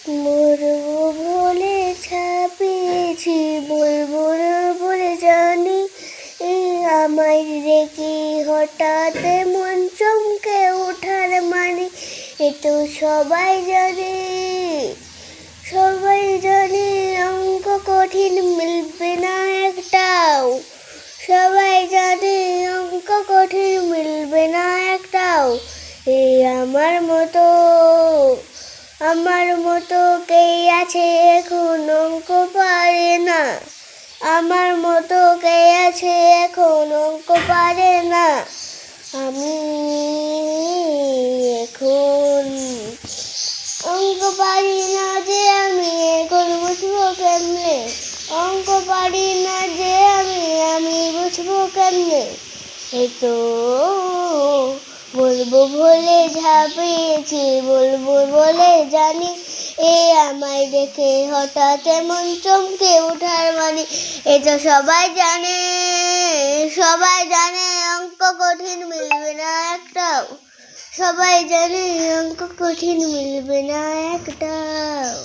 মরবো বলে ছাপিয়েছি, বলবো না বলে জানি। এই আমায় রেখে হঠাৎ মন চমকে ওঠার মানে এ তো সবাই জানে, সবাই জানে। অঙ্ক কঠিন মিলবে না একটাও, সবাই জানে অঙ্ক কঠিন মিলবে না একটাও। এই আমার মতো কে আছে এখন অঙ্ক পারে না, আমার মতো কে আছে এখন অঙ্ক পারে না। আমি এখন অঙ্ক পারি না যে আমি এখন বুঝবো কেমনে, অঙ্ক পারি না যে আমি বুঝবো কেমনে। এই তো বলবো বলে ঝাঁপিয়েছি, বলবো বলে জানি। এ আমায় দেখে হঠাৎ এমন চমকে ওঠার মানে এ তো সবাই জানে, সবাই জানে অঙ্ক কঠিন মিলবে না একটাও, সবাই জানে অঙ্ক কঠিন মিলবে না একটাও।